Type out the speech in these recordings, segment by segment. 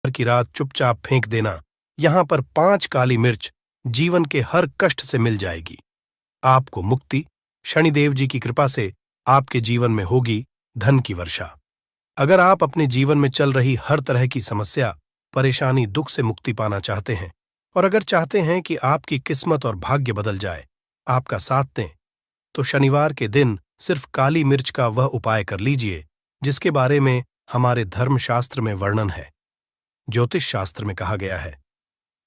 की रात चुपचाप फेंक देना। यहां पर 5 काली मिर्च जीवन के हर कष्ट से मिल जाएगी। आपको मुक्ति। शनिदेव जी की कृपा से आपके जीवन में होगी धन की वर्षा। अगर आप अपने जीवन में चल रही हर तरह की समस्या, परेशानी, दुख से मुक्ति पाना चाहते हैं और अगर चाहते हैं कि आपकी किस्मत और भाग्य बदल जाए, आपका साथ दें, तो शनिवार के दिन सिर्फ काली मिर्च का वह उपाय कर लीजिए जिसके बारे में हमारे धर्मशास्त्र में वर्णन है। ज्योतिष शास्त्र में कहा गया है,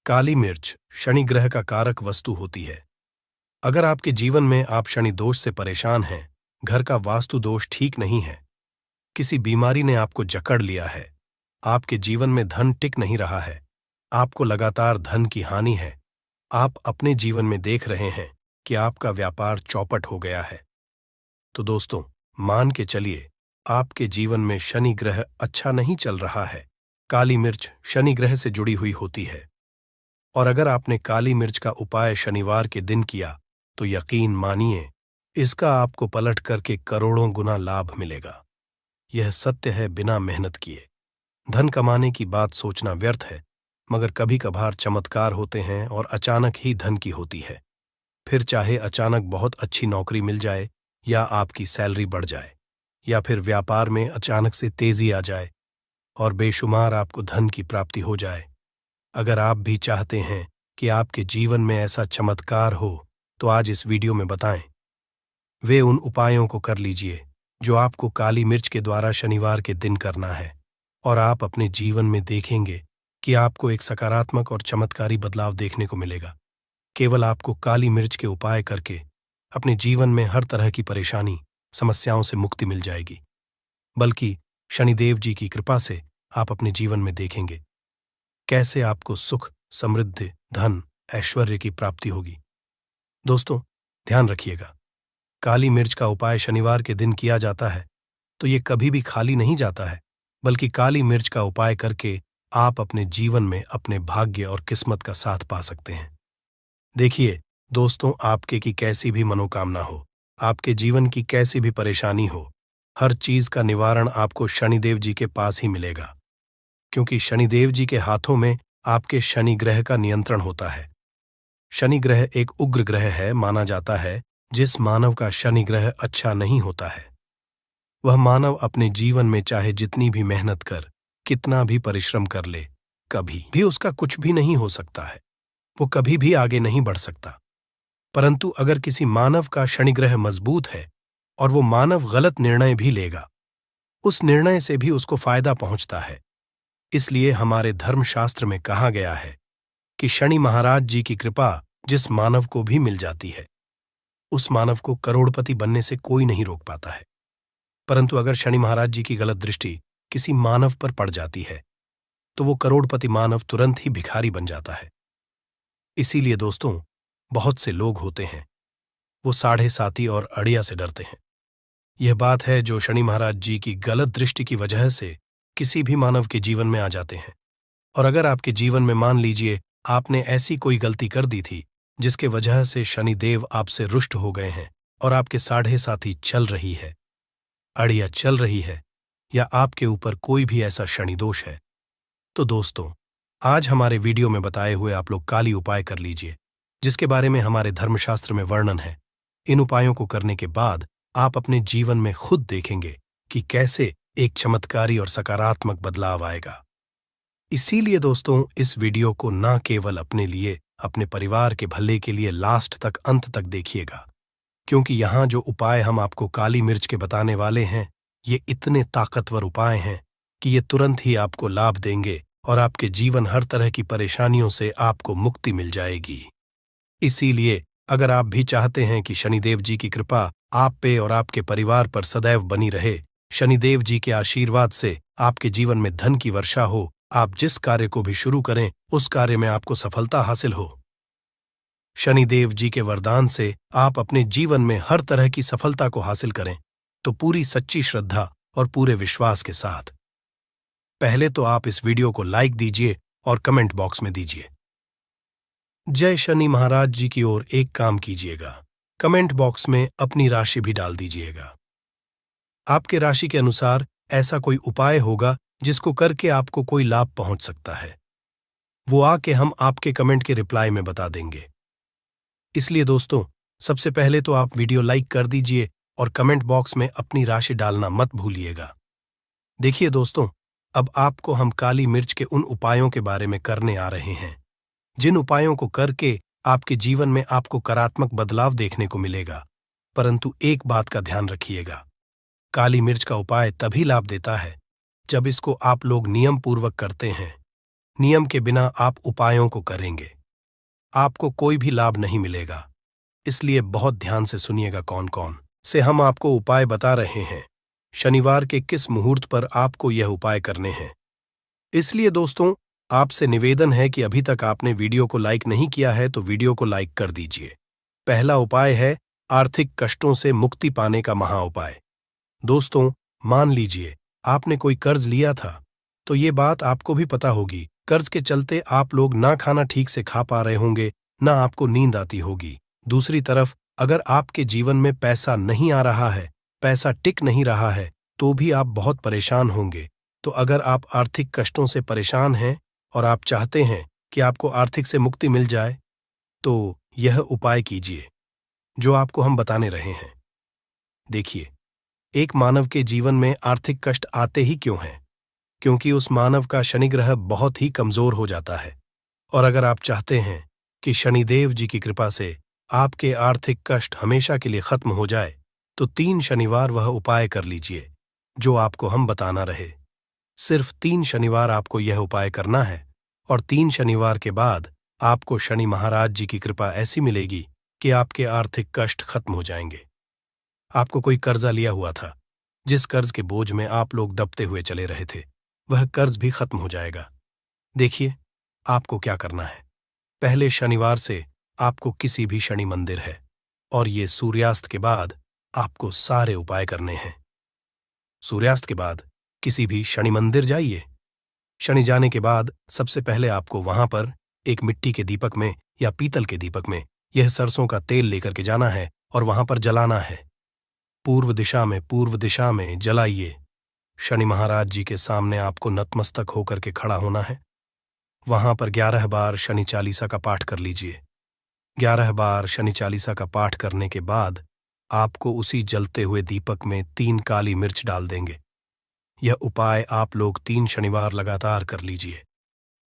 काली मिर्च शनि ग्रह का कारक वस्तु होती है। अगर आपके जीवन में आप शनि दोष से परेशान हैं, घर का वास्तु दोष ठीक नहीं है, किसी बीमारी ने आपको जकड़ लिया है, आपके जीवन में धन टिक नहीं रहा है, आपको लगातार धन की हानि है, आप अपने जीवन में देख रहे हैं कि आपका व्यापार चौपट हो गया है, तो दोस्तों मान के चलिए आपके जीवन में शनि ग्रह अच्छा नहीं चल रहा है। काली मिर्च शनि ग्रह से जुड़ी हुई होती है और अगर आपने काली मिर्च का उपाय शनिवार के दिन किया तो यकीन मानिए इसका आपको पलट करके करोड़ों गुना लाभ मिलेगा। यह सत्य है बिना मेहनत किए। धन कमाने की बात सोचना व्यर्थ है, मगर कभी कभार चमत्कार होते हैं और अचानक ही धन की होती है। फिर चाहे अचानक बहुत अच्छी नौकरी मिल जाए या आपकी सैलरी बढ़ जाए या फिर व्यापार में अचानक से तेजी आ जाए और बेशुमार आपको धन की प्राप्ति हो जाए। अगर आप भी चाहते हैं कि आपके जीवन में ऐसा चमत्कार हो तो आज इस वीडियो में बताएं। वे उन उपायों को कर लीजिए जो आपको काली मिर्च के द्वारा शनिवार के दिन करना है और आप अपने जीवन में देखेंगे कि आपको एक सकारात्मक और चमत्कारी बदलाव देखने को मिलेगा। केवल आपको काली मिर्च के उपाय करके अपने जीवन में हर तरह की परेशानी, समस्याओं से मुक्ति मिल जाएगी, बल्कि शनिदेव जी की कृपा से आप अपने जीवन में देखेंगे कैसे आपको सुख, समृद्धि, धन, ऐश्वर्य की प्राप्ति होगी। दोस्तों ध्यान रखिएगा, काली मिर्च का उपाय शनिवार के दिन किया जाता है तो ये कभी भी खाली नहीं जाता है, बल्कि काली मिर्च का उपाय करके आप अपने जीवन में अपने भाग्य और किस्मत का साथ पा सकते हैं। देखिए दोस्तों, आपके की कैसी भी मनोकामना हो, आपके जीवन की कैसी भी परेशानी हो, हर चीज का निवारण आपको शनिदेव जी के पास ही मिलेगा, क्योंकि शनिदेव जी के हाथों में आपके शनि ग्रह का नियंत्रण होता है। शनि ग्रह एक उग्र ग्रह है। माना जाता है जिस मानव का शनि ग्रह अच्छा नहीं होता है वह मानव अपने जीवन में चाहे जितनी भी मेहनत कर, कितना भी परिश्रम कर ले, कभी भी उसका कुछ भी नहीं हो सकता है। वो कभी भी आगे नहीं बढ़ सकता। परंतु अगर किसी मानव का शनि ग्रह मजबूत है और वो मानव गलत निर्णय भी लेगा, उस निर्णय से भी उसको फायदा पहुंचता है। इसलिए हमारे धर्मशास्त्र में कहा गया है कि शनि महाराज जी की कृपा जिस मानव को भी मिल जाती है, उस मानव को करोड़पति बनने से कोई नहीं रोक पाता है। परंतु अगर शनि महाराज जी की गलत दृष्टि किसी मानव पर पड़ जाती है तो वो करोड़पति मानव तुरंत ही भिखारी बन जाता है। इसीलिए दोस्तों, बहुत से लोग होते हैं वो साढ़े साती और अड़िया से डरते हैं। यह बात है जो शनि महाराज जी की गलत दृष्टि की वजह से किसी भी मानव के जीवन में आ जाते हैं। और अगर आपके जीवन में मान लीजिए आपने ऐसी कोई गलती कर दी थी जिसके वजह से शनिदेव आपसे रुष्ट हो गए हैं और आपके साढ़े साथी चल रही है, अड़िया चल रही है, या आपके ऊपर कोई भी ऐसा शनि दोष है, तो दोस्तों आज हमारे वीडियो में बताए हुए आप लोग काली उपाय कर लीजिए जिसके बारे में हमारे धर्मशास्त्र में वर्णन है। इन उपायों को करने के बाद आप अपने जीवन में खुद देखेंगे कि कैसे एक चमत्कारी और सकारात्मक बदलाव आएगा। इसीलिए दोस्तों इस वीडियो को न केवल अपने लिए, अपने परिवार के भले के लिए लास्ट तक, अंत तक देखिएगा, क्योंकि यहाँ जो उपाय हम आपको काली मिर्च के बताने वाले हैं ये इतने ताकतवर उपाय हैं कि ये तुरंत ही आपको लाभ देंगे और आपके जीवन हर तरह की परेशानियों से आपको मुक्ति मिल जाएगी। इसीलिए अगर आप भी चाहते हैं कि शनिदेव जी की कृपा आप पे और आपके परिवार पर सदैव बनी रहे, शनिदेव जी के आशीर्वाद से आपके जीवन में धन की वर्षा हो, आप जिस कार्य को भी शुरू करें उस कार्य में आपको सफलता हासिल हो, शनिदेव जी के वरदान से आप अपने जीवन में हर तरह की सफलता को हासिल करें, तो पूरी सच्ची श्रद्धा और पूरे विश्वास के साथ पहले तो आप इस वीडियो को लाइक दीजिए और कमेंट बॉक्स में दीजिए जय शनि महाराज जी की ओर एक काम कीजिएगा, कमेंट बॉक्स में अपनी राशि भी डाल दीजिएगा। आपके राशि के अनुसार ऐसा कोई उपाय होगा जिसको करके आपको कोई लाभ पहुंच सकता है, वो आके हम आपके कमेंट के रिप्लाई में बता देंगे। इसलिए दोस्तों, सबसे पहले तो आप वीडियो लाइक कर दीजिए और कमेंट बॉक्स में अपनी राशि डालना मत भूलिएगा। देखिए दोस्तों, अब आपको हम काली मिर्च के उन उपायों के बारे में करने आ रहे हैं, जिन उपायों को करके आपके जीवन में आपको सकारात्मक बदलाव देखने को मिलेगा। परंतु एक बात का ध्यान रखिएगा, काली मिर्च का उपाय तभी लाभ देता है जब इसको आप लोग नियम पूर्वक करते हैं। नियम के बिना आप उपायों को करेंगे, आपको कोई भी लाभ नहीं मिलेगा। इसलिए बहुत ध्यान से सुनिएगा कौन कौन से हम आपको उपाय बता रहे हैं, शनिवार के किस मुहूर्त पर आपको यह उपाय करने हैं। इसलिए दोस्तों, आपसे निवेदन है कि अभी तक आपने वीडियो को लाइक नहीं किया है तो वीडियो को लाइक कर दीजिए। पहला उपाय है आर्थिक कष्टों से मुक्ति पाने का महा उपाय। दोस्तों, मान लीजिए आपने कोई कर्ज लिया था, तो ये बात आपको भी पता होगी। कर्ज के चलते आप लोग ना खाना ठीक से खा पा रहे होंगे, ना आपको नींद आती होगी। दूसरी तरफ अगर आपके जीवन में पैसा नहीं आ रहा है, पैसा टिक नहीं रहा है, तो भी आप बहुत परेशान होंगे। तो अगर आप आर्थिक कष्टों से परेशान हैं और आप चाहते हैं कि आपको आर्थिक से मुक्ति मिल जाए, तो यह उपाय कीजिए जो आपको हम बताने रहे हैं। देखिए, एक मानव के जीवन में आर्थिक कष्ट आते ही क्यों हैं? क्योंकि उस मानव का शनि ग्रह बहुत ही कमजोर हो जाता है। और अगर आप चाहते हैं कि शनिदेव जी की कृपा से आपके आर्थिक कष्ट हमेशा के लिए खत्म हो जाए, तो 3 शनिवार वह उपाय कर लीजिए जो आपको हम बताना रहे। सिर्फ 3 शनिवार आपको यह उपाय करना है और 3 शनिवार के बाद आपको शनि महाराज जी की कृपा ऐसी मिलेगी कि आपके आर्थिक कष्ट खत्म हो जाएंगे। आपको कोई कर्जा लिया हुआ था, जिस कर्ज के बोझ में आप लोग दबते हुए चले रहे थे, वह कर्ज भी खत्म हो जाएगा। देखिए, आपको क्या करना है। पहले शनिवार से आपको किसी भी शनि मंदिर है और ये सूर्यास्त के बाद आपको सारे उपाय करने हैं। सूर्यास्त के बाद किसी भी शनि मंदिर जाइए। शनि जाने के बाद सबसे पहले आपको वहां पर एक मिट्टी के दीपक में या पीतल के दीपक में यह सरसों का तेल लेकर के जाना है और वहां पर जलाना है। पूर्व दिशा में जलाइए। शनि महाराज जी के सामने आपको नतमस्तक होकर के खड़ा होना है। वहां पर 11 बार शनि चालीसा का पाठ कर लीजिए। 11 बार शनि चालीसा का पाठ करने के बाद आपको उसी जलते हुए दीपक में 3 काली मिर्च डाल देंगे। यह उपाय आप लोग 3 शनिवार लगातार कर लीजिए।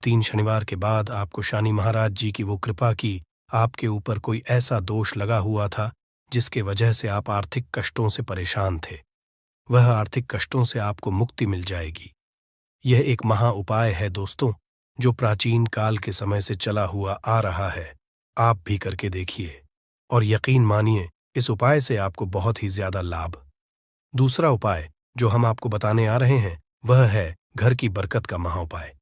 3 शनिवार के बाद आपको शनि महाराज जी की वो कृपा की आपके ऊपर कोई ऐसा दोष लगा हुआ था जिसके वजह से आप आर्थिक कष्टों से परेशान थे, वह आर्थिक कष्टों से आपको मुक्ति मिल जाएगी। यह एक महा उपाय है दोस्तों, जो प्राचीन काल के समय से चला हुआ आ रहा है। आप भी करके देखिए और यकीन मानिए, इस उपाय से आपको बहुत ही ज्यादा लाभ। दूसरा उपाय जो हम आपको बताने आ रहे हैं वह है घर की बरकत का महा उपाय।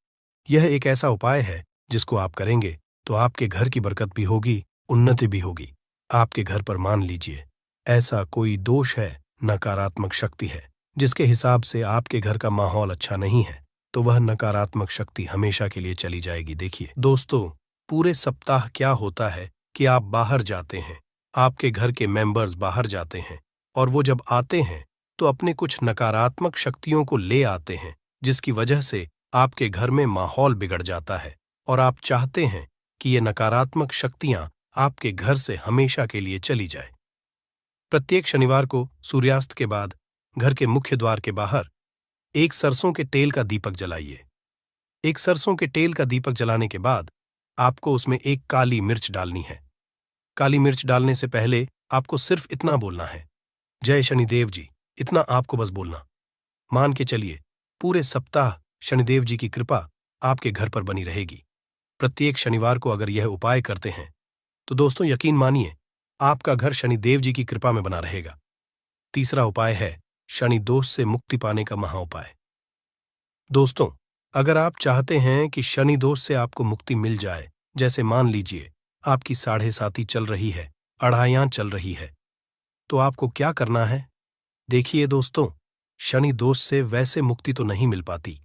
यह एक ऐसा उपाय है जिसको आप करेंगे तो आपके घर की बरकत भी होगी, उन्नति भी होगी। आपके घर पर मान लीजिए ऐसा कोई दोष है, नकारात्मक शक्ति है, जिसके हिसाब से आपके घर का माहौल अच्छा नहीं है, तो वह नकारात्मक शक्ति हमेशा के लिए चली जाएगी। देखिए दोस्तों, पूरे सप्ताह क्या होता है कि आप बाहर जाते हैं, आपके घर के मेंबर्स बाहर जाते हैं और वो जब आते हैं तो अपने कुछ नकारात्मक शक्तियों को ले आते हैं, जिसकी वजह से आपके घर में माहौल बिगड़ जाता है और आप चाहते हैं कि ये नकारात्मक शक्तियां आपके घर से हमेशा के लिए चली जाए। प्रत्येक शनिवार को सूर्यास्त के बाद घर के मुख्य द्वार के बाहर एक सरसों के तेल का दीपक जलाइए। एक सरसों के तेल का दीपक जलाने के बाद आपको उसमें एक काली मिर्च डालनी है। काली मिर्च डालने से पहले आपको सिर्फ इतना बोलना है, जय शनिदेव जी। इतना आपको बस बोलना। मान के चलिए पूरे सप्ताह शनिदेव जी की कृपा आपके घर पर बनी रहेगी। प्रत्येक शनिवार को अगर यह उपाय करते हैं तो दोस्तों यकीन मानिए आपका घर शनिदेव जी की कृपा में बना रहेगा। तीसरा उपाय है शनि दोष से मुक्ति पाने का महा उपाय। दोस्तों, अगर आप चाहते हैं कि शनि दोष से आपको मुक्ति मिल जाए, जैसे मान लीजिए आपकी 7.5 चल रही है, अढ़ाइयां चल रही है, तो आपको क्या करना है। देखिए दोस्तों, शनि दोष से वैसे मुक्ति तो नहीं मिल पाती।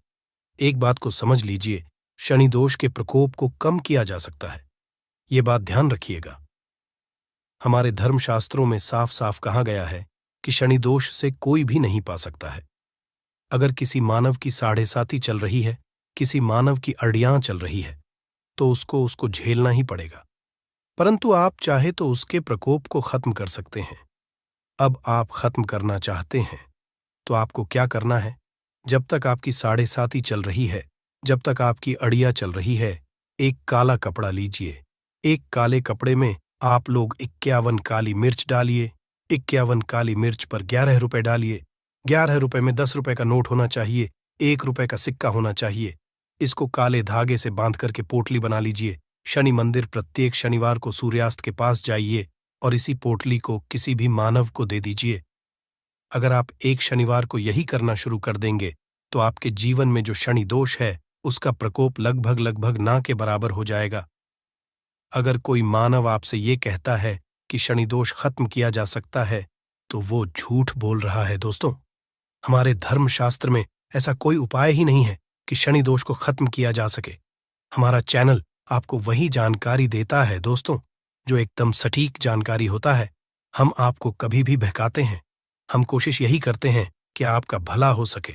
एक बात को समझ लीजिए, शनि दोष के प्रकोप को कम किया जा सकता है। ये बात ध्यान रखिएगा। हमारे धर्मशास्त्रों में साफ साफ कहा गया है कि शनि दोष से कोई भी नहीं पा सकता है। अगर किसी मानव की साढ़े साती चल रही है, किसी मानव की अड़ियां चल रही है, तो उसको झेलना ही पड़ेगा। परंतु आप चाहे तो उसके प्रकोप को खत्म कर सकते हैं। अब आप खत्म करना चाहते हैं तो आपको क्या करना है? जब तक आपकी साढ़े साती चल रही है, जब तक आपकी अड़िया चल रही है, एक काला कपड़ा लीजिए। एक काले कपड़े में आप लोग 51 काली मिर्च डालिए। 51 काली मिर्च पर 11 रुपए डालिए। 11 रुपए में 10 रुपए का नोट होना चाहिए, 1 रुपए का सिक्का होना चाहिए। इसको काले धागे से बांध करके पोटली बना लीजिए। शनि मंदिर प्रत्येक शनिवार को सूर्यास्त के पास जाइए और इसी पोटली को किसी भी मानव को दे दीजिए। अगर आप एक शनिवार को यही करना शुरू कर देंगे तो आपके जीवन में जो शनि दोष है उसका प्रकोप लगभग ना के बराबर हो जाएगा। अगर कोई मानव आपसे ये कहता है कि शनि दोष खत्म किया जा सकता है तो वो झूठ बोल रहा है दोस्तों। हमारे धर्मशास्त्र में ऐसा कोई उपाय ही नहीं है कि शनि दोष को खत्म किया जा सके। हमारा चैनल आपको वही जानकारी देता है दोस्तों, जो एकदम सटीक जानकारी होता है। हम आपको कभी भी बहकाते हैं। हम कोशिश यही करते हैं कि आपका भला हो सके।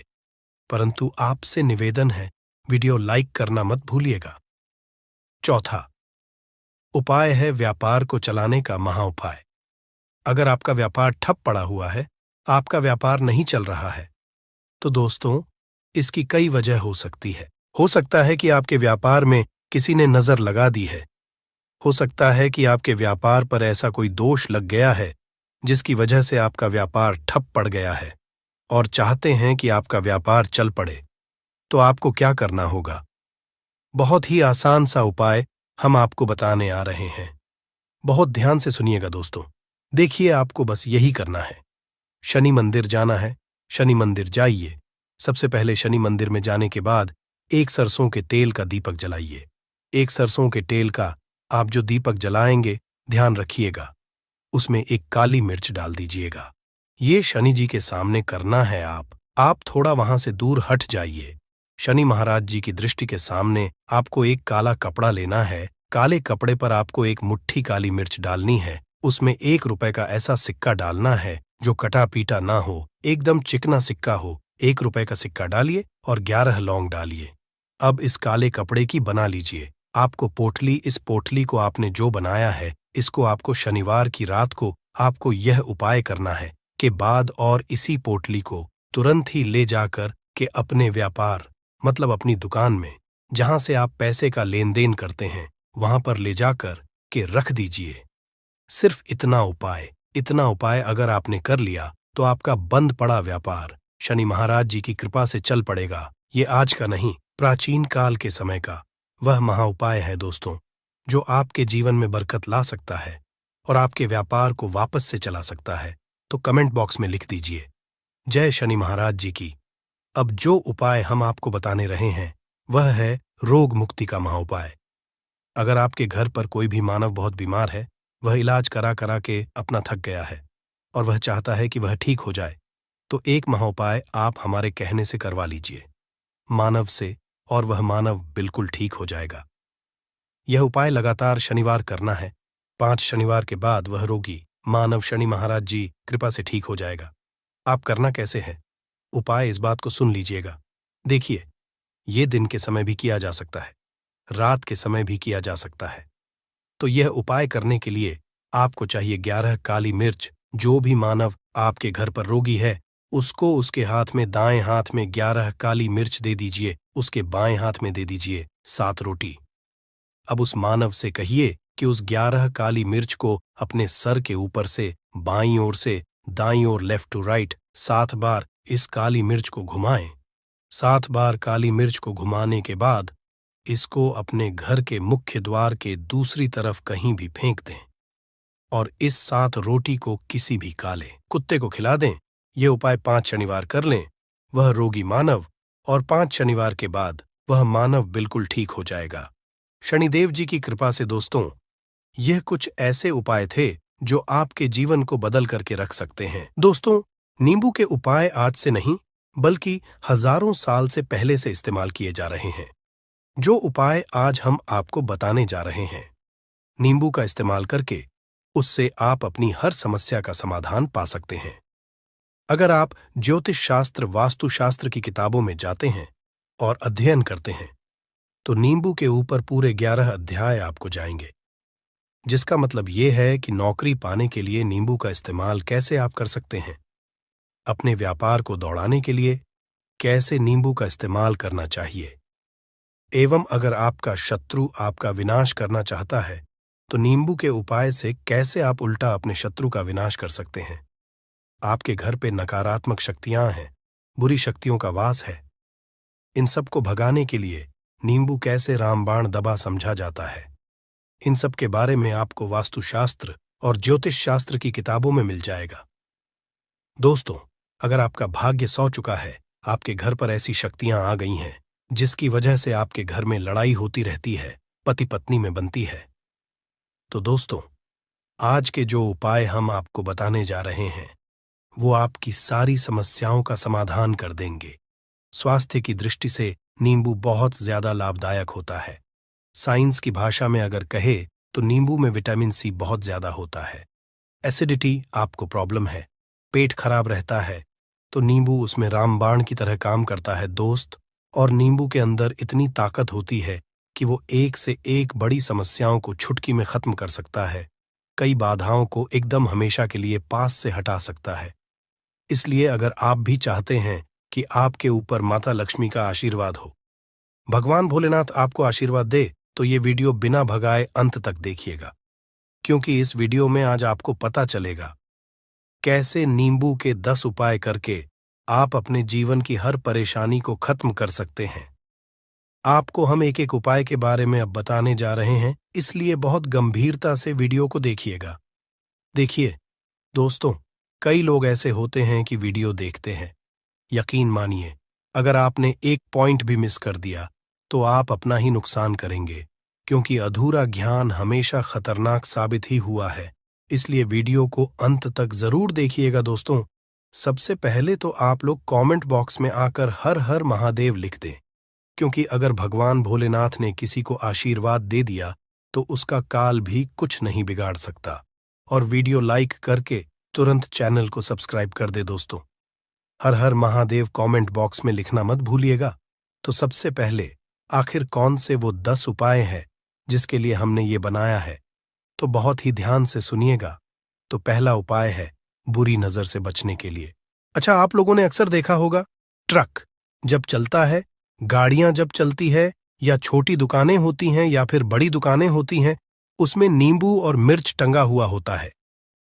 परंतु आपसे निवेदन है, वीडियो लाइक करना मत भूलिएगा। चौथा उपाय है व्यापार को चलाने का महाउपाय। अगर आपका व्यापार ठप पड़ा हुआ है, आपका व्यापार नहीं चल रहा है, तो दोस्तों इसकी कई वजह हो सकती है। हो सकता है कि आपके व्यापार में किसी ने नजर लगा दी है। हो सकता है कि आपके व्यापार पर ऐसा कोई दोष लग गया है जिसकी वजह से आपका व्यापार ठप पड़ गया है और चाहते हैं कि आपका व्यापार चल पड़े। तो आपको क्या करना होगा? बहुत ही आसान सा उपाय हम आपको बताने आ रहे हैं। बहुत ध्यान से सुनिएगा दोस्तों। देखिए, आपको बस यही करना है। शनि मंदिर जाना है। शनि मंदिर जाइए। सबसे पहले शनि मंदिर में जाने के बाद एक सरसों के तेल का दीपक जलाइए। एक सरसों के तेल का आप जो दीपक जलाएंगे, ध्यान रखिएगा उसमें एक काली मिर्च डाल दीजिएगा। ये शनि जी के सामने करना है। आप थोड़ा वहां से दूर हट जाइए। शनि महाराज जी की दृष्टि के सामने आपको एक काला कपड़ा लेना है। काले कपड़े पर आपको एक मुट्ठी काली मिर्च डालनी है। उसमें 1 रुपए का ऐसा सिक्का डालना है जो कटा पीटा ना हो, एकदम चिकना सिक्का हो। 1 रुपए का सिक्का डालिए और 11 लौंग डालिए। अब इस काले कपड़े की बना लीजिए। आपको इस पोटली को आपने जो बनाया है, इसको आपको शनिवार की रात को आपको यह उपाय करना है कि बाद और इसी पोटली को तुरंत ही ले जाकर के अपने व्यापार मतलब अपनी दुकान में, जहां से आप पैसे का लेन देन करते हैं, वहां पर ले जाकर के रख दीजिए। सिर्फ इतना उपाय अगर आपने कर लिया तो आपका बंद पड़ा व्यापार शनि महाराज जी की कृपा से चल पड़ेगा। ये आज का नहीं, प्राचीन काल के समय का वह महाउपाय है दोस्तों, जो आपके जीवन में बरकत ला सकता है और आपके व्यापार को वापस से चला सकता है। तो कमेंट बॉक्स में लिख दीजिए, जय शनि महाराज जी की। अब जो उपाय हम आपको बताने रहे हैं वह है रोग मुक्ति का महाउपाय। अगर आपके घर पर कोई भी मानव बहुत बीमार है, वह इलाज करा के अपना थक गया है और वह चाहता है कि वह ठीक हो जाए, तो एक महाउपाय आप हमारे कहने से करवा लीजिए मानव से, और वह मानव बिल्कुल ठीक हो जाएगा। यह उपाय लगातार शनिवार करना है। 5 शनिवार के बाद वह रोगी मानव शनि महाराज जी कृपा से ठीक हो जाएगा। आप करना कैसे है? उपाय इस बात को सुन लीजिएगा। देखिए, ये दिन के समय भी किया जा सकता है, रात के समय भी किया जा सकता है। तो यह उपाय करने के लिए आपको चाहिए 11 काली मिर्च। जो भी मानव आपके घर पर रोगी है, उसको उसके हाथ में, दाएं हाथ में 11 काली मिर्च दे दीजिए, उसके बाएं हाथ में दे दीजिए 7 रोटी। अब उस मानव से कहिए कि उस 11 काली मिर्च को अपने सर के ऊपर से बाईं ओर से दाईं ओर, लेफ्ट टू राइट, 7 बार इस काली मिर्च को घुमाएं। 7 बार काली मिर्च को घुमाने के बाद इसको अपने घर के मुख्य द्वार के दूसरी तरफ कहीं भी फेंक दें और इस 7 रोटी को किसी भी काले कुत्ते को खिला दें। ये उपाय 5 शनिवार कर लें, वह रोगी मानव, और 5 शनिवार के बाद वह मानव बिल्कुल ठीक हो जाएगा। शनिदेव जी की कृपा से दोस्तों, यह कुछ ऐसे उपाय थे जो आपके जीवन को बदल करके रख सकते हैं। दोस्तों, नींबू के उपाय आज से नहीं बल्कि हजारों साल से पहले से इस्तेमाल किए जा रहे हैं। जो उपाय आज हम आपको बताने जा रहे हैं, नींबू का इस्तेमाल करके उससे आप अपनी हर समस्या का समाधान पा सकते हैं। अगर आप ज्योतिष शास्त्र वास्तुशास्त्र की किताबों में जाते हैं और अध्ययन करते हैं तो नींबू के ऊपर पूरे 11 अध्याय आपको जाएंगे, जिसका मतलब ये है कि नौकरी पाने के लिए नींबू का इस्तेमाल कैसे आप कर सकते हैं, अपने व्यापार को दौड़ाने के लिए कैसे नींबू का इस्तेमाल करना चाहिए, एवं अगर आपका शत्रु आपका विनाश करना चाहता है तो नींबू के उपाय से कैसे आप उल्टा अपने शत्रु का विनाश कर सकते हैं। आपके घर पे नकारात्मक शक्तियां हैं, बुरी शक्तियों का वास है, इन सब को भगाने के लिए नींबू कैसे रामबाण दबा समझा जाता है, इन सब के बारे में आपको वास्तुशास्त्र और ज्योतिष शास्त्र की किताबों में मिल जाएगा। दोस्तों, अगर आपका भाग्य सौ चुका है, आपके घर पर ऐसी शक्तियां आ गई हैं जिसकी वजह से आपके घर में लड़ाई होती रहती है, पति पत्नी में बनती है, तो दोस्तों, आज के जो उपाय हम आपको बताने जा रहे हैं वो आपकी सारी समस्याओं का समाधान कर देंगे। स्वास्थ्य की दृष्टि से नींबू बहुत ज्यादा लाभदायक होता है। साइंस की भाषा में अगर कहे तो नींबू में विटामिन सी बहुत ज्यादा होता है। एसिडिटी आपको प्रॉब्लम है, पेट खराब रहता है, तो नींबू उसमें रामबाण की तरह काम करता है दोस्त। और नींबू के अंदर इतनी ताकत होती है कि वो एक से एक बड़ी समस्याओं को चुटकी में खत्म कर सकता है, कई बाधाओं को एकदम हमेशा के लिए पास से हटा सकता है। इसलिए अगर आप भी चाहते हैं कि आपके ऊपर माता लक्ष्मी का आशीर्वाद हो, भगवान भोलेनाथ आपको आशीर्वाद दे, तो ये वीडियो बिना भगाए अंत तक देखिएगा, क्योंकि इस वीडियो में आज आपको पता चलेगा कैसे नींबू के 10 उपाय करके आप अपने जीवन की हर परेशानी को खत्म कर सकते हैं। आपको हम एक एक उपाय के बारे में अब बताने जा रहे हैं, इसलिए बहुत गंभीरता से वीडियो को देखिएगा। देखिए दोस्तों, कई लोग ऐसे होते हैं कि वीडियो देखते हैं, यकीन मानिए अगर आपने एक पॉइंट भी मिस कर दिया तो आप अपना ही नुकसान करेंगे, क्योंकि अधूरा ज्ञान हमेशा खतरनाक साबित ही हुआ है। इसलिए वीडियो को अंत तक जरूर देखिएगा दोस्तों। सबसे पहले तो आप लोग कमेंट बॉक्स में आकर हर हर महादेव लिख दें, क्योंकि अगर भगवान भोलेनाथ ने किसी को आशीर्वाद दे दिया तो उसका काल भी कुछ नहीं बिगाड़ सकता। और वीडियो लाइक करके तुरंत चैनल को सब्सक्राइब कर दे दोस्तों। हर हर महादेव कमेंट बॉक्स में लिखना मत भूलिएगा। तो सबसे पहले आखिर कौन से वो 10 उपाय हैं जिसके लिए हमने ये बनाया है, तो बहुत ही ध्यान से सुनिएगा। तो पहला उपाय है बुरी नजर से बचने के लिए। अच्छा, आप लोगों ने अक्सर देखा होगा, ट्रक जब चलता है, गाड़ियां जब चलती है, या छोटी दुकानें होती हैं या फिर बड़ी दुकानें होती हैं, उसमें नींबू और मिर्च टंगा हुआ होता है।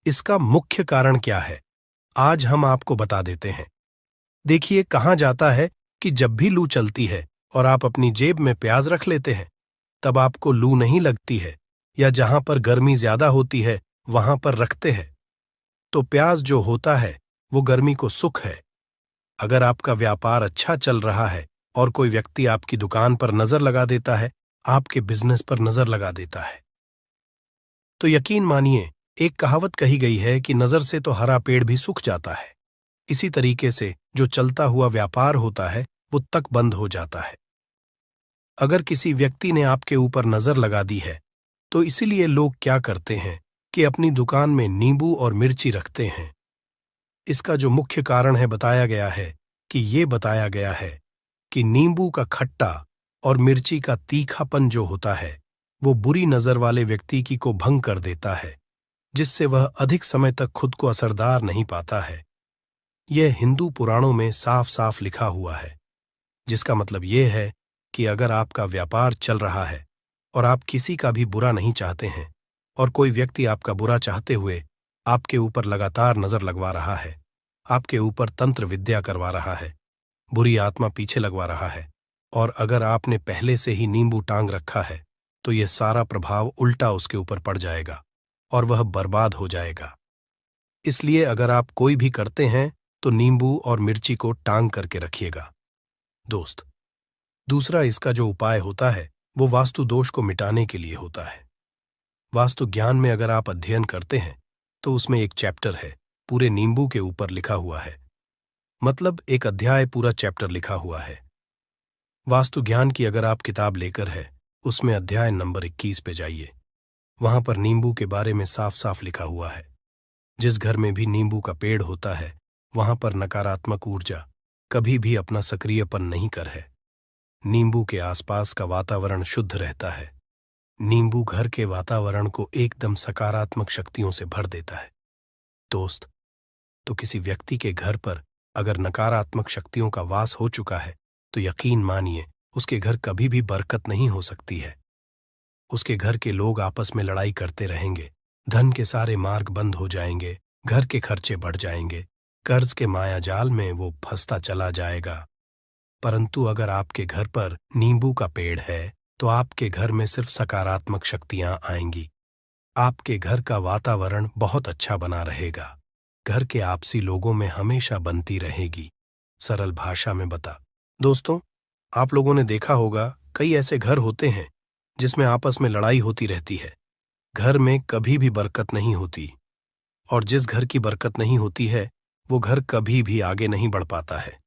इसका मुख्य कारण क्या है, आज हम आपको बता देते हैं। देखिए, कहा जाता है कि जब भी लू चलती है और आप अपनी जेब में प्याज रख लेते हैं, तब आपको लू नहीं लगती है, या जहां पर गर्मी ज्यादा होती है वहां पर रखते हैं, तो प्याज जो होता है वो गर्मी को सुख है। अगर आपका व्यापार अच्छा चल रहा है और कोई व्यक्ति आपकी दुकान पर नजर लगा देता है, आपके बिजनेस पर नजर लगा देता है, तो यकीन मानिए, एक कहावत कही गई है कि नजर से तो हरा पेड़ भी सूख जाता है। इसी तरीके से जो चलता हुआ व्यापार होता है वो तक बंद हो जाता है। अगर किसी व्यक्ति ने आपके ऊपर नजर लगा दी है तो इसीलिए लोग क्या करते हैं कि अपनी दुकान में नींबू और मिर्ची रखते हैं। इसका जो मुख्य कारण है बताया गया है कि नींबू का खट्टा और मिर्ची का तीखापन जो होता है वो बुरी नजर वाले व्यक्ति की को भंग कर देता है, जिससे वह अधिक समय तक खुद को असरदार नहीं पाता है। यह हिंदू पुराणों में साफ साफ लिखा हुआ है, जिसका मतलब यह है कि अगर आपका व्यापार चल रहा है और आप किसी का भी बुरा नहीं चाहते हैं, और कोई व्यक्ति आपका बुरा चाहते हुए आपके ऊपर लगातार नजर लगवा रहा है, आपके ऊपर तंत्र विद्या करवा रहा है, बुरी आत्मा पीछे लगवा रहा है, और अगर आपने पहले से ही नींबू टांग रखा है, तो यह सारा प्रभाव उल्टा उसके ऊपर पड़ जाएगा और वह बर्बाद हो जाएगा। इसलिए अगर आप कोई भी करते हैं तो नींबू और मिर्ची को टांग करके रखिएगा दोस्त। दूसरा इसका जो उपाय होता है वो वास्तु दोष को मिटाने के लिए होता है। वास्तु ज्ञान में अगर आप अध्ययन करते हैं तो उसमें एक चैप्टर है पूरे नींबू के ऊपर लिखा हुआ है, मतलब एक अध्याय पूरा चैप्टर लिखा हुआ है। वास्तु ज्ञान की अगर आप किताब लेकर है, उसमें अध्याय नंबर 21 पे जाइए, वहां पर नींबू के बारे में साफ साफ लिखा हुआ है। जिस घर में भी नींबू का पेड़ होता है वहां पर नकारात्मक ऊर्जा कभी भी अपना सक्रियपन नहीं कर है। नींबू के आसपास का वातावरण शुद्ध रहता है। नींबू घर के वातावरण को एकदम सकारात्मक शक्तियों से भर देता है। दोस्त, तो किसी व्यक्ति के घर पर अगर नकारात्मक शक्तियों का वास हो चुका है तो यकीन मानिए उसके घर कभी भी बरकत नहीं हो सकती है। उसके घर के लोग आपस में लड़ाई करते रहेंगे, धन के सारे मार्ग बंद हो जाएंगे, घर के खर्चे बढ़ जाएंगे, कर्ज के माया जाल में वो फंसता चला जाएगा। परंतु अगर आपके घर पर नींबू का पेड़ है तो आपके घर में सिर्फ सकारात्मक शक्तियां आएंगी। आपके घर का वातावरण बहुत अच्छा बना रहेगा। घर के आपसी लोगों में हमेशा बनती रहेगी। सरल भाषा में बता। दोस्तों, आप लोगों ने देखा होगा कई ऐसे घर होते हैं जिसमें आपस में लड़ाई होती रहती है। घर में कभी भी बरकत नहीं होती, और जिस घर की बरकत नहीं होती है वो घर कभी भी आगे नहीं बढ़ पाता है।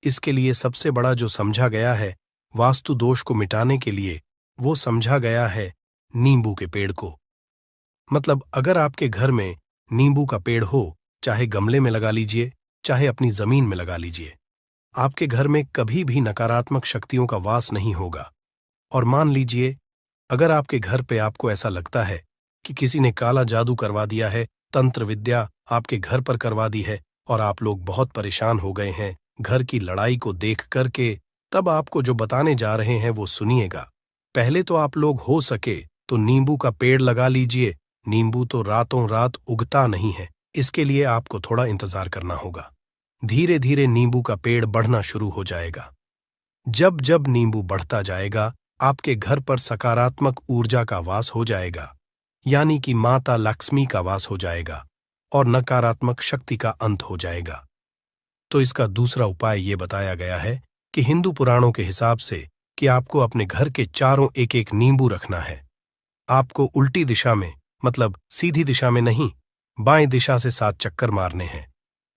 इसके लिए सबसे बड़ा जो समझा गया है वास्तु दोष को मिटाने के लिए, वो समझा गया है नींबू के पेड़ को। मतलब अगर आपके घर में नींबू का पेड़ हो, चाहे गमले में लगा लीजिए, चाहे अपनी जमीन में लगा लीजिए, आपके घर में कभी भी नकारात्मक शक्तियों का वास नहीं होगा। और मान लीजिए अगर आपके घर पे आपको ऐसा लगता है कि किसी ने काला जादू करवा दिया है, तंत्र विद्या आपके घर पर करवा दी है और आप लोग बहुत परेशान हो गए हैं घर की लड़ाई को देख करके, तब आपको जो बताने जा रहे हैं वो सुनिएगा। पहले तो आप लोग हो सके तो नींबू का पेड़ लगा लीजिए। नींबू तो रातों रात उगता नहीं है, इसके लिए आपको थोड़ा इंतजार करना होगा। धीरे धीरे नींबू का पेड़ बढ़ना शुरू हो जाएगा। जब जब नींबू बढ़ता जाएगा आपके घर पर सकारात्मक ऊर्जा का वास हो जाएगा, यानी कि माता लक्ष्मी का वास हो जाएगा और नकारात्मक शक्ति का अंत हो जाएगा। तो इसका दूसरा उपाय ये बताया गया है कि हिंदू पुराणों के हिसाब से कि आपको अपने घर के चारों एक एक नींबू रखना है। आपको उल्टी दिशा में, मतलब सीधी दिशा में नहीं, बाएं दिशा से 7 चक्कर मारने हैं।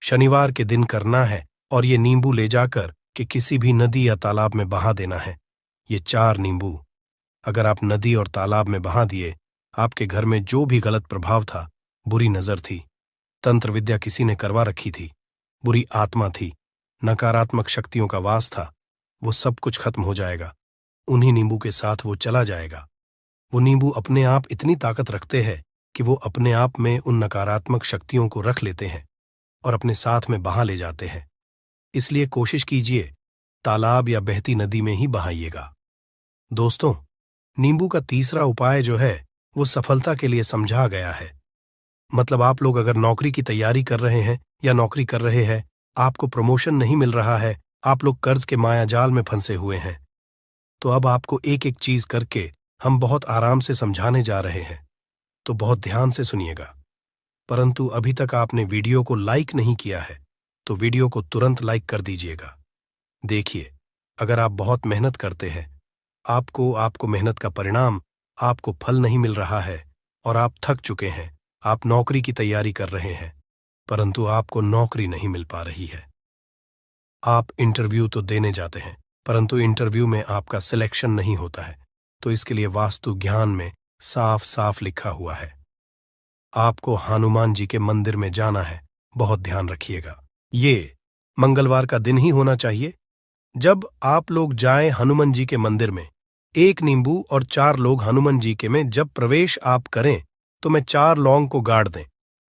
शनिवार के दिन करना है और ये नींबू ले जाकर कि किसी भी नदी या तालाब में बहा देना है। ये 4 नींबू अगर आप नदी और तालाब में बहा दिए, आपके घर में जो भी गलत प्रभाव था, बुरी नजर थी, तंत्र विद्या किसी ने करवा रखी थी, बुरी आत्मा थी, नकारात्मक शक्तियों का वास था, वो सब कुछ खत्म हो जाएगा। उन्हीं नींबू के साथ वो चला जाएगा। वो नींबू अपने आप इतनी ताकत रखते हैं कि वो अपने आप में उन नकारात्मक शक्तियों को रख लेते हैं और अपने साथ में बहा ले जाते हैं। इसलिए कोशिश कीजिए तालाब या बहती नदी में ही बहाइएगा। दोस्तों, नींबू का तीसरा उपाय जो है वो सफलता के लिए समझा गया है। मतलब आप लोग अगर नौकरी की तैयारी कर रहे हैं या नौकरी कर रहे हैं, आपको प्रमोशन नहीं मिल रहा है, आप लोग कर्ज के माया जाल में फंसे हुए हैं, तो अब आपको एक एक चीज करके हम बहुत आराम से समझाने जा रहे हैं, तो बहुत ध्यान से सुनिएगा। परंतु अभी तक आपने वीडियो को लाइक नहीं किया है तो वीडियो को तुरंत लाइक कर दीजिएगा। देखिए, अगर आप बहुत मेहनत करते हैं, आपको मेहनत का परिणाम, आपको फल नहीं मिल रहा है और आप थक चुके हैं, आप नौकरी की तैयारी कर रहे हैं परंतु आपको नौकरी नहीं मिल पा रही है। आप इंटरव्यू तो देने जाते हैं परंतु इंटरव्यू में आपका सिलेक्शन नहीं होता है, तो इसके लिए वास्तु ज्ञान में साफ साफ लिखा हुआ है आपको हनुमान जी के मंदिर में जाना है। बहुत ध्यान रखिएगा, ये मंगलवार का दिन ही होना चाहिए। जब आप लोग जाएं हनुमान जी के मंदिर में, 1 नींबू और 4 लोग हनुमान जी के में जब प्रवेश आप करें तो मैं 4 लौंग को गाड़ दें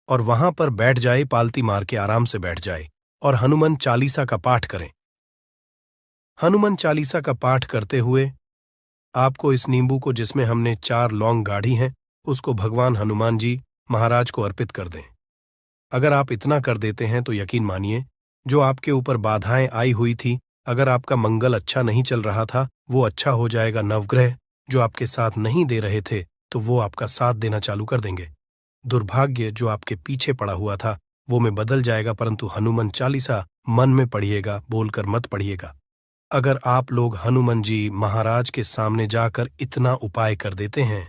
और वहां पर बैठ जाए, पालती मार के आराम से बैठ जाए और हनुमान चालीसा का पाठ करें। हनुमान चालीसा का पाठ करते हुए आपको इस नींबू को जिसमें हमने 4 लौंग गाढ़ी हैं उसको भगवान हनुमान जी महाराज को अर्पित कर दें। अगर आप इतना कर देते हैं तो यकीन मानिए जो आपके ऊपर बाधाएं आई हुई थी, अगर आपका मंगल अच्छा नहीं चल रहा था वो अच्छा हो जाएगा। नवग्रह जो आपके साथ नहीं दे रहे थे तो वो आपका साथ देना चालू कर देंगे। दुर्भाग्य जो आपके पीछे पड़ा हुआ था वो में बदल जाएगा। परंतु हनुमान चालीसा मन में पढ़िएगा, बोलकर मत पढ़िएगा। अगर आप लोग हनुमान जी महाराज के सामने जाकर इतना उपाय कर देते हैं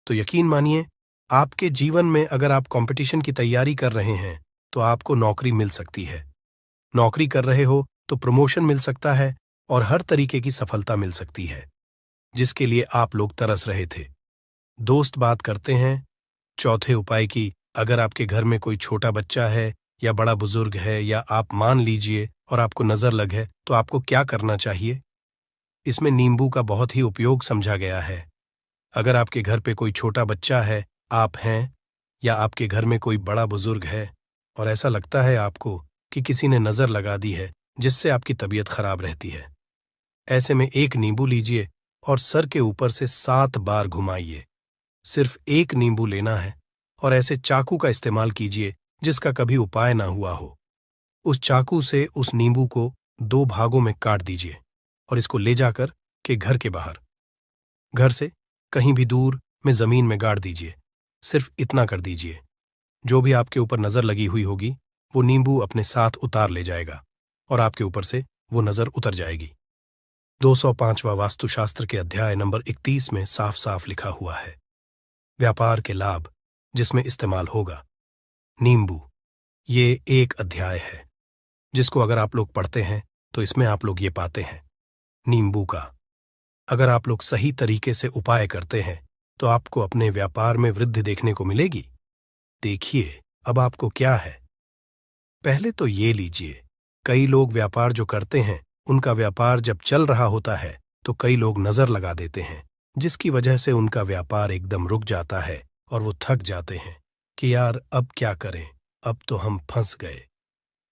तो यकीन मानिए आपके जीवन में, अगर आप कंपटीशन की तैयारी कर रहे हैं तो आपको नौकरी मिल सकती है। नौकरी कर रहे हो तो प्रमोशन मिल सकता है और हर तरीके की सफलता मिल सकती है जिसके लिए आप लोग तरस रहे थे। दोस्त, बात करते हैं चौथे उपाय की। अगर आपके घर में कोई छोटा बच्चा है या बड़ा बुजुर्ग है या आप मान लीजिए और आपको नजर लग है, तो आपको क्या करना चाहिए? इसमें नींबू का बहुत ही उपयोग समझा गया है। अगर आपके घर पे कोई छोटा बच्चा है, आप हैं, या आपके घर में कोई बड़ा बुजुर्ग है और ऐसा लगता है आपको कि किसी ने नजर लगा दी है जिससे आपकी तबीयत खराब रहती है, ऐसे में एक नींबू लीजिए और सर के ऊपर से 7 बार घुमाइए। सिर्फ एक नींबू लेना है और ऐसे चाकू का इस्तेमाल कीजिए जिसका कभी उपाय ना हुआ हो। उस चाकू से उस नींबू को 2 भागों में काट दीजिए और इसको ले जाकर के घर के बाहर, घर से कहीं भी दूर में जमीन में गाड़ दीजिए। सिर्फ इतना कर दीजिए, जो भी आपके ऊपर नजर लगी हुई होगी वो नींबू अपने साथ उतार ले जाएगा और आपके ऊपर से वो नजर उतर जाएगी। 205वां वास्तुशास्त्र के अध्याय नंबर 31 में साफ साफ लिखा हुआ है, व्यापार के लाभ जिसमें इस्तेमाल होगा नींबू। ये एक अध्याय है जिसको अगर आप लोग पढ़ते हैं तो इसमें आप लोग ये पाते हैं नींबू का अगर आप लोग सही तरीके से उपाय करते हैं तो आपको अपने व्यापार में वृद्धि देखने को मिलेगी। देखिए अब आपको क्या है। पहले तो ये लीजिए, कई लोग व्यापार जो करते हैं उनका व्यापार जब चल रहा होता है तो कई लोग नजर लगा देते हैं, जिसकी वजह से उनका व्यापार एकदम रुक जाता है और वो थक जाते हैं कि यार अब क्या करें, अब तो हम फंस गए।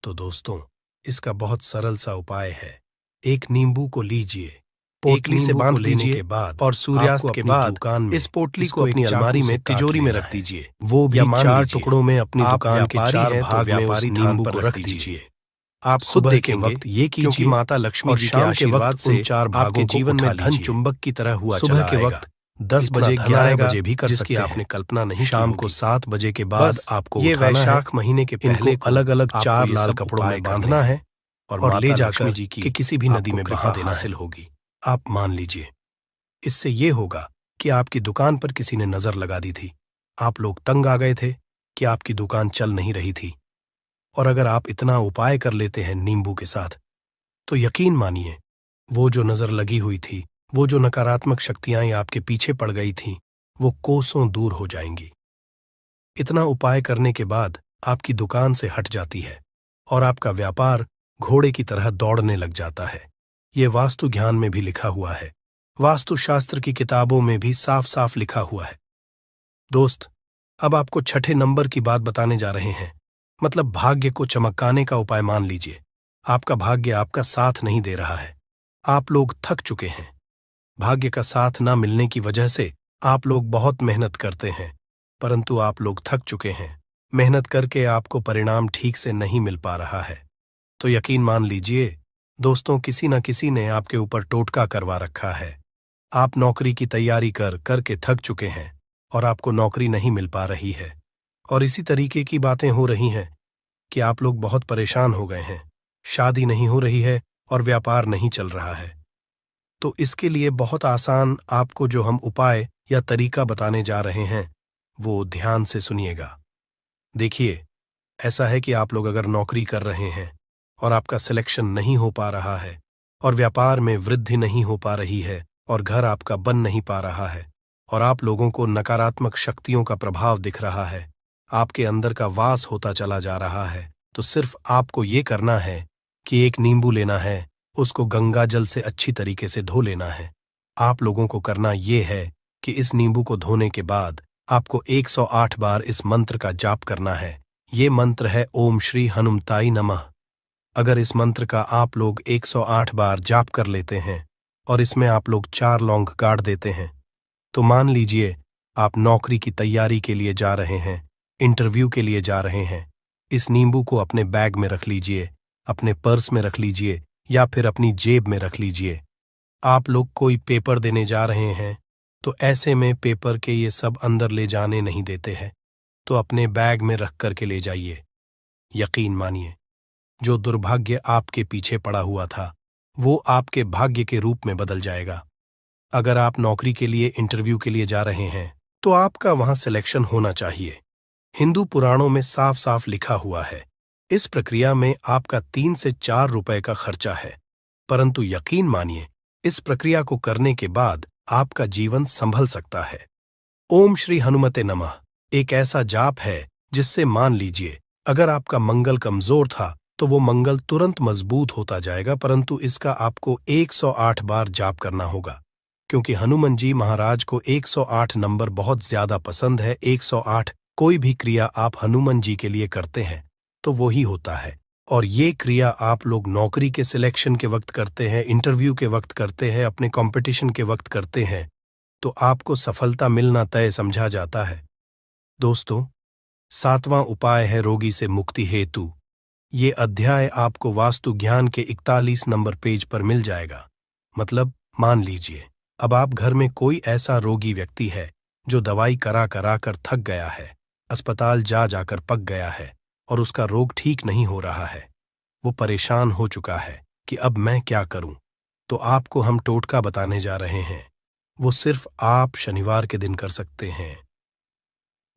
तो दोस्तों, इसका बहुत सरल सा उपाय है। एक नींबू को लीजिए, पोटली से बांध लेने के बाद और सूर्यास्त के बाद दुकान में इस पोटली को अपनी अलमारी में तिजोरी में रख दीजिए। वो भी 4 टुकड़ों में अपनी दुकान के 4 भाग में उस नींबू को रख दीजिए। आप खुद देखेंगे वक्त ये कीजिए, माता लक्ष्मी जी के आशीर्वाद से 4 भागों जीवन में धन चुंबक की तरह हुआ सुबह के वक्त 10 बजे 11 बजे भी कर सकते हैं, आपने कल्पना नहीं। शाम को 7 बजे के बाद आपको ये वैशाख महीने के पहले अलग अलग 4 लाल कपड़ों में बांधना है और ले जाकर जी की किसी भी नदी में बहा देना हासिल होगी। आप मान लीजिए इससे ये होगा कि आपकी दुकान पर किसी ने नजर लगा दी थी, आप लोग तंग आ गए थे कि आपकी दुकान चल नहीं रही थी, और अगर आप इतना उपाय कर लेते हैं नींबू के साथ तो यकीन मानिए वो जो नजर लगी हुई थी, वो जो नकारात्मक शक्तियां आपके पीछे पड़ गई थीं, वो कोसों दूर हो जाएंगी। इतना उपाय करने के बाद आपकी दुकान से हट जाती है और आपका व्यापार घोड़े की तरह दौड़ने लग जाता है। ये वास्तु ज्ञान में भी लिखा हुआ है, वास्तुशास्त्र की किताबों में भी साफ साफ लिखा हुआ है। दोस्त, अब आपको 6ठे नंबर की बात बताने जा रहे हैं, मतलब भाग्य को चमकाने का उपाय। मान लीजिए आपका भाग्य आपका साथ नहीं दे रहा है, आप लोग थक चुके हैं। भाग्य का साथ ना मिलने की वजह से आप लोग बहुत मेहनत करते हैं, परंतु आप लोग थक चुके हैं। मेहनत करके आपको परिणाम ठीक से नहीं मिल पा रहा है। तो यकीन मान लीजिए दोस्तों, किसी न किसी ने आपके ऊपर टोटका करवा रखा है। आप नौकरी की तैयारी करके थक चुके हैं और आपको नौकरी नहीं मिल पा रही है, और इसी तरीके की बातें हो रही हैं कि आप लोग बहुत परेशान हो गए हैं, शादी नहीं हो रही है और व्यापार नहीं चल रहा है। तो इसके लिए बहुत आसान आपको जो हम उपाय या तरीका बताने जा रहे हैं वो ध्यान से सुनिएगा। देखिए, ऐसा है कि आप लोग अगर नौकरी कर रहे हैं और आपका सिलेक्शन नहीं हो पा रहा है और व्यापार में वृद्धि नहीं हो पा रही है और घर आपका बन नहीं पा रहा है और आप लोगों को नकारात्मक शक्तियों का प्रभाव दिख रहा है, आपके अंदर का वास होता चला जा रहा है, तो सिर्फ आपको ये करना है कि एक नींबू लेना है, उसको गंगा जल से अच्छी तरीके से धो लेना है। आप लोगों को करना ये है कि इस नींबू को धोने के बाद आपको 108 बार इस मंत्र का जाप करना है। ये मंत्र है ओम श्री हनुमताई नमः। अगर इस मंत्र का आप लोग 108 बार जाप कर लेते हैं और इसमें आप लोग 4 लौंग गाड़ देते हैं, तो मान लीजिए आप नौकरी की तैयारी के लिए जा रहे हैं, इंटरव्यू के लिए जा रहे हैं। इस नींबू को अपने बैग में रख लीजिए, अपने पर्स में रख लीजिए या फिर अपनी जेब में रख लीजिए। आप लोग कोई पेपर देने जा रहे हैं तो ऐसे में पेपर के ये सब अंदर ले जाने नहीं देते हैं, तो अपने बैग में रख करके ले जाइए। यकीन मानिए जो दुर्भाग्य आपके पीछे पड़ा हुआ था वो आपके भाग्य के रूप में बदल जाएगा। अगर आप नौकरी के लिए इंटरव्यू के लिए जा रहे हैं तो आपका वहां सिलेक्शन होना चाहिए। हिंदू पुराणों में साफ साफ लिखा हुआ है, इस प्रक्रिया में आपका 3 से 4 रुपए का खर्चा है, परंतु यकीन मानिए इस प्रक्रिया को करने के बाद आपका जीवन संभल सकता है। ओम श्री हनुमते नमः एक ऐसा जाप है जिससे मान लीजिए अगर आपका मंगल कमजोर था तो वो मंगल तुरंत मजबूत होता जाएगा, परंतु इसका आपको 108 बार जाप करना होगा, क्योंकि हनुमान जी महाराज को 108 नंबर बहुत ज्यादा पसंद है। 108 कोई भी क्रिया आप हनुमान जी के लिए करते हैं तो वो ही होता है। और ये क्रिया आप लोग नौकरी के सिलेक्शन के वक्त करते हैं, इंटरव्यू के वक्त करते हैं, अपने कंपटीशन के वक्त करते हैं, तो आपको सफलता मिलना तय समझा जाता है। दोस्तों, 7वां उपाय है रोगी से मुक्ति हेतु। ये अध्याय आपको वास्तु ज्ञान के 41 नंबर पेज पर मिल जाएगा। मतलब मान लीजिए अब आप घर में कोई ऐसा रोगी व्यक्ति है जो दवाई करा करा कर थक गया है, अस्पताल जा जाकर पक गया है और उसका रोग ठीक नहीं हो रहा है। वो परेशान हो चुका है कि अब मैं क्या करूं। तो आपको हम टोटका बताने जा रहे हैं। वो सिर्फ आप शनिवार के दिन कर सकते हैं।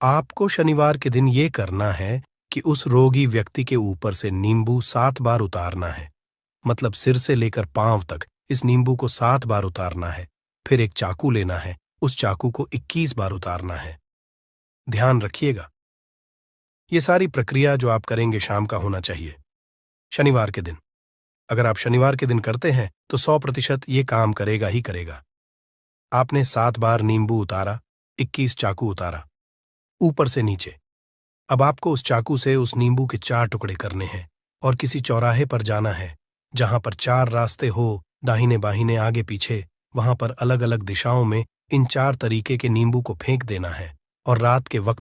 आपको शनिवार के दिन ये करना है कि उस रोगी व्यक्ति के ऊपर से नींबू 7 बार उतारना है। मतलब सिर से लेकर पांव तक इस नींबू को 7 बार उतारना है। फिर एक चाकू लेना है, उस चाकू को 21 बार उतारना है। ध्यान रखिएगा, ये सारी प्रक्रिया जो आप करेंगे शाम का होना चाहिए, शनिवार के दिन। अगर आप शनिवार के दिन करते हैं तो 100% ये काम करेगा ही करेगा। आपने 7 बार नींबू उतारा, 21 चाकू उतारा, ऊपर से नीचे। अब आपको उस चाकू से उस नींबू के 4 टुकड़े करने हैं और किसी चौराहे पर जाना है जहां पर 4 रास्ते हो, दाहिने बाहिने आगे पीछे। वहां पर अलग अलग दिशाओं में इन 4 तरीके के नींबू को फेंक देना है और रात के वक्त